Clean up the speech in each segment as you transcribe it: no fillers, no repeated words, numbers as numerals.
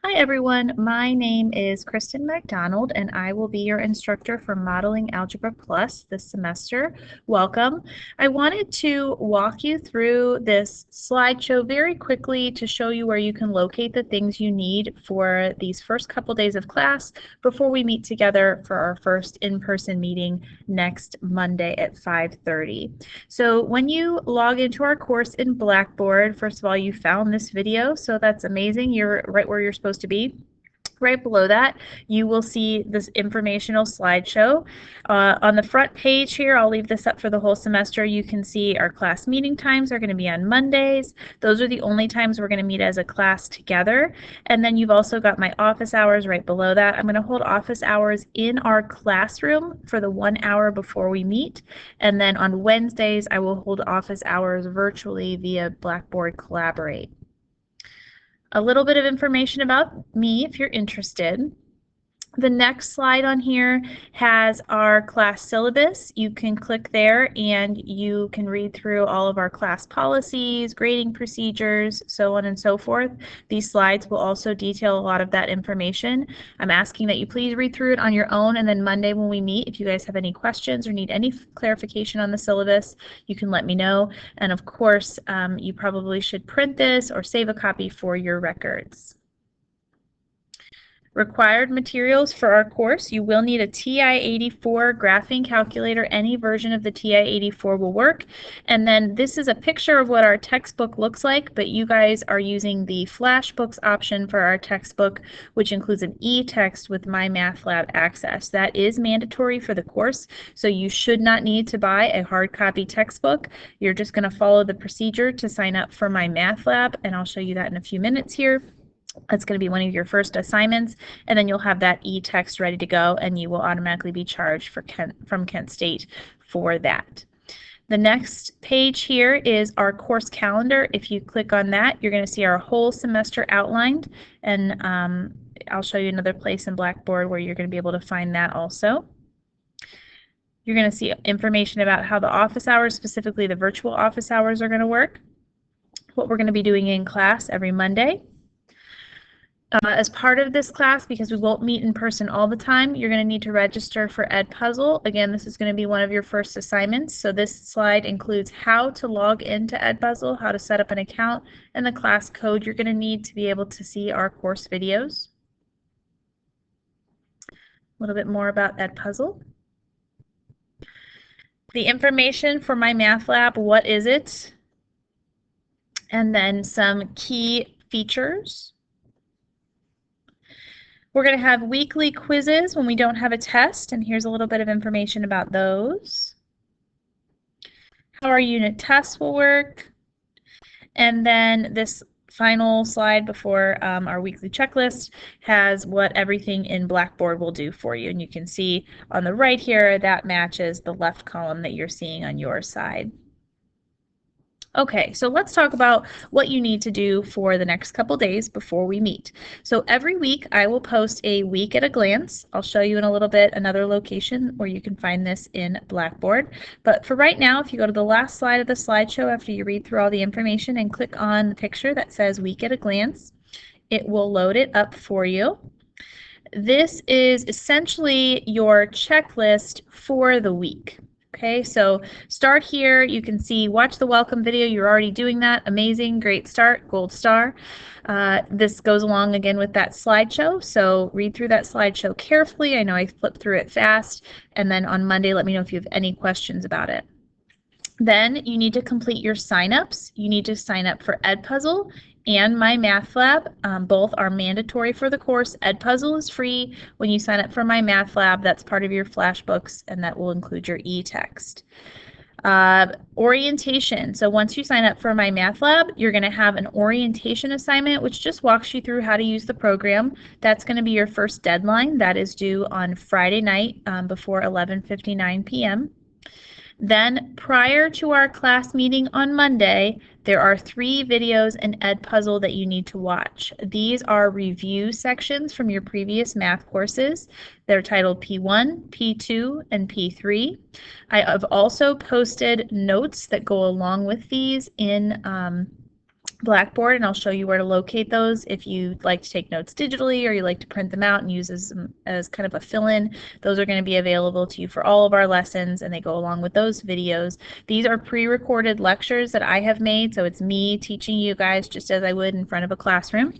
Hi everyone, my name is Kristen McDonald and I will be your instructor for Modeling Algebra Plus this semester. Welcome. I wanted to walk you through this slideshow very quickly to show you where you can locate the things you need for these first couple days of class before we meet together for our first in-person meeting next Monday at 5:30. So when you log into our course in Blackboard, first of all, you found this video, so that's amazing. You're right where you're supposed to be. Right below that, you will see this informational slideshow. On the front page here, I'll leave this up for the whole semester. You can see our class meeting times are going to be on Mondays. Those are the only times we're going to meet as a class together. And then you've also got my office hours right below that. I'm going to hold office hours in our classroom for the 1 hour before we meet. And then on Wednesdays, I will hold office hours virtually via Blackboard Collaborate. A little bit of information about me if you're interested. The next slide on here has our class syllabus. You can click there and you can read through all of our class policies, grading procedures, so on and so forth. These slides will also detail a lot of that information. I'm asking that you please read through it on your own, and then Monday when we meet, if you guys have any questions or need any clarification on the syllabus, you can let me know. And of course, you probably should print this or save a copy for your records. Required materials for our course, you will need a TI-84 graphing calculator. Any version of the TI-84 will work. And then this is a picture of what our textbook looks like, but you guys are using the Flashbooks option for our textbook, which includes an e-text with My Math Lab access. That is mandatory for the course, so you should not need to buy a hard copy textbook. You're just going to follow the procedure to sign up for My Math Lab, and I'll show you that in a few minutes here. That's going to be one of your first assignments, and then you'll have that e-text ready to go, and you will automatically be charged from Kent State for that. The next page here is our course calendar. If you click on that, you're going to see our whole semester outlined, and I'll show you another place in Blackboard where you're going to be able to find that also. You're going to see information about how the office hours, specifically the virtual office hours, are going to work, what we're going to be doing in class every Monday. As part of this class, because we won't meet in person all the time, you're going to need to register for Edpuzzle. Again, this is going to be one of your first assignments, so this slide includes how to log into Edpuzzle, how to set up an account, and the class code you're going to need to be able to see our course videos. A little bit more about Edpuzzle. The information for My Math Lab, what is it? And then some key features. We're going to have weekly quizzes when we don't have a test, and here's a little bit of information about those. How our unit tests will work. And then this final slide before our weekly checklist has what everything in Blackboard will do for you. And you can see on the right here that matches the left column that you're seeing on your side. Okay, so let's talk about what you need to do for the next couple days before we meet. So every week I will post a week at a glance. I'll show you in a little bit another location where you can find this in Blackboard. But for right now, if you go to the last slide of the slideshow after you read through all the information and click on the picture that says week at a glance, it will load it up for you. This is essentially your checklist for the week. Okay, so start here. You can see, watch the welcome video. You're already doing that. Amazing, great start, gold star. This goes along again with that slideshow, so read through that slideshow carefully. I know I flipped through it fast, and then on Monday, let me know if you have any questions about it. Then you need to complete your signups. You need to sign up for Edpuzzle and My Math Lab. Both are mandatory for the course. Edpuzzle is free. When you sign up for My Math Lab, that's part of your Flashbooks, and that will include your e-text. Orientation. So once you sign up for My Math Lab, you're going to have an orientation assignment, which just walks you through how to use the program. That's going to be your first deadline. That is due on Friday night before 11:59 p.m. Then prior to our class meeting on Monday, there are 3 videos in Edpuzzle that you need to watch. These are review sections from your previous math courses. They're titled P1, P2, and P3. I have also posted notes that go along with these in Blackboard, and I'll show you where to locate those if you like to take notes digitally or you like to print them out and use as kind of a fill-in. Those are going to be available to you for all of our lessons, and they go along with those videos. These are pre-recorded lectures that I have made, so it's me teaching you guys just as I would in front of a classroom.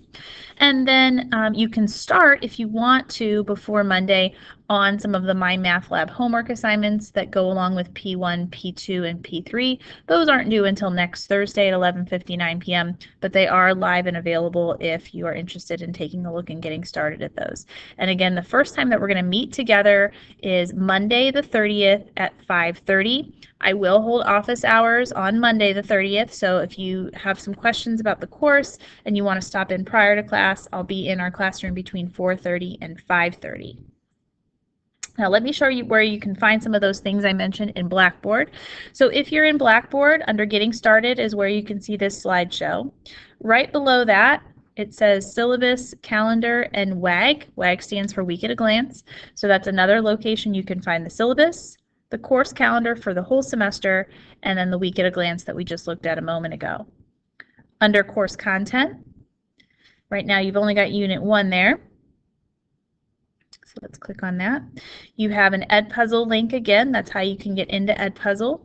And then you can start, if you want to, before Monday on some of the My Math Lab homework assignments that go along with P1, P2, and P3. Those aren't due until next Thursday at 11:59 p.m., but they are live and available if you are interested in taking a look and getting started at those. And again, the first time that we're going to meet together is Monday the 30th at 5:30. I will hold office hours on Monday the 30th, so if you have some questions about the course and you want to stop in prior to class, I'll be in our classroom between 4:30 and 5:30. Now let me show you where you can find some of those things I mentioned in Blackboard. So if you're in Blackboard, under Getting Started is where you can see this slideshow. Right below that, it says Syllabus, Calendar, and WAG. WAG stands for Week at a Glance. So that's another location you can find the syllabus, the course calendar for the whole semester, and then the Week at a Glance that we just looked at a moment ago. Under Course Content, right now you've only got Unit 1 there. So let's click on that. You have an Edpuzzle link again. That's how you can get into Edpuzzle.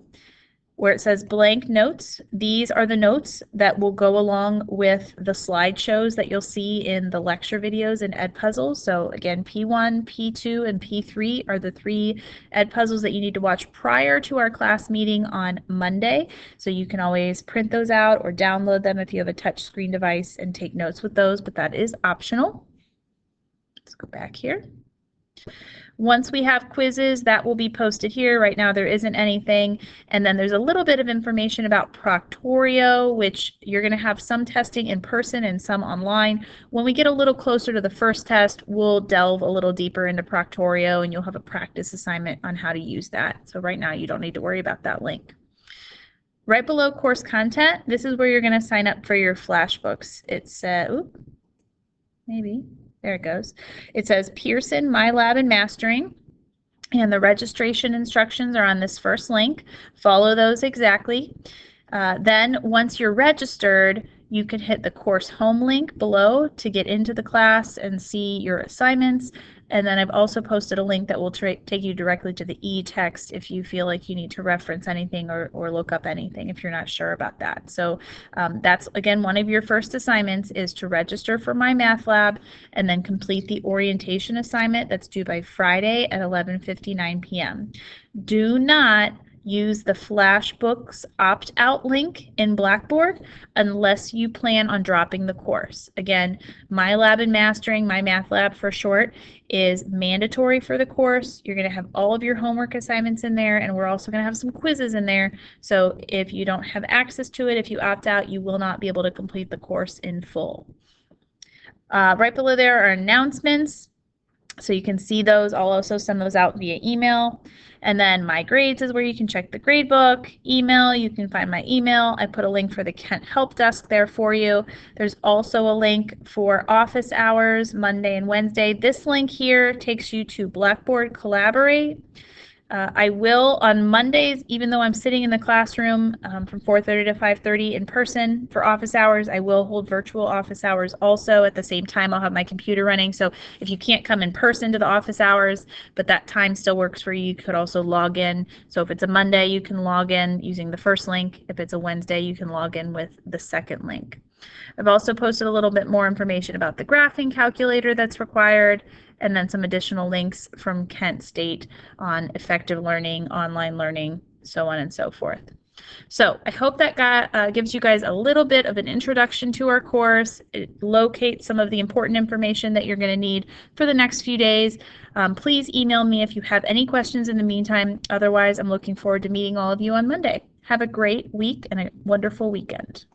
Where it says blank notes, these are the notes that will go along with the slideshows that you'll see in the lecture videos in Edpuzzle. So again, P1, P2, and P3 are the 3 Edpuzzles that you need to watch prior to our class meeting on Monday. So you can always print those out or download them if you have a touch screen device and take notes with those, but that is optional. Let's go back here. Once we have quizzes, that will be posted here. Right now there isn't anything. And then there's a little bit of information about Proctorio, which you're going to have some testing in person and some online. When we get a little closer to the first test, we'll delve a little deeper into Proctorio and you'll have a practice assignment on how to use that. So right now you don't need to worry about that link. Right below course content, this is where you're going to sign up for your flashbooks. It's, maybe. There it goes. It says Pearson, MyLab, and Mastering, and the registration instructions are on this first link. Follow those exactly. Then once you're registered, you can hit the course home link below to get into the class and see your assignments. And then I've also posted a link that will take you directly to the e-text if you feel like you need to reference anything or look up anything if you're not sure about that. So that's, again, one of your first assignments is to register for My Math Lab and then complete the orientation assignment that's due by Friday at 11:59 p.m. Do not use the Flashbooks opt-out link in Blackboard unless you plan on dropping the course. Again, MyLab and Mastering, My Math Lab for short, is mandatory for the course. You're going to have all of your homework assignments in there, and we're also going to have some quizzes in there. So if you don't have access to it, if you opt out, you will not be able to complete the course in full. Right below there are announcements. So you can see those. I'll also send those out via email. And then My Grades is where you can check the grade book. Email, you can find my email. I put a link for the Kent Help Desk there for you. There's also a link for office hours, Monday and Wednesday. This link here takes you to Blackboard Collaborate. I will on Mondays, even though I'm sitting in the classroom from 4:30 to 5:30 in person for office hours, I will hold virtual office hours also. At the same time, I'll have my computer running. So if you can't come in person to the office hours, but that time still works for you, you could also log in. So if it's a Monday, you can log in using the first link. If it's a Wednesday, you can log in with the second link. I've also posted a little bit more information about the graphing calculator that's required, and then some additional links from Kent State on effective learning, online learning, so on and so forth. So I hope that gives you guys a little bit of an introduction to our course. It locates some of the important information that you're going to need for the next few days. Please email me if you have any questions in the meantime. Otherwise, I'm looking forward to meeting all of you on Monday. Have a great week and a wonderful weekend.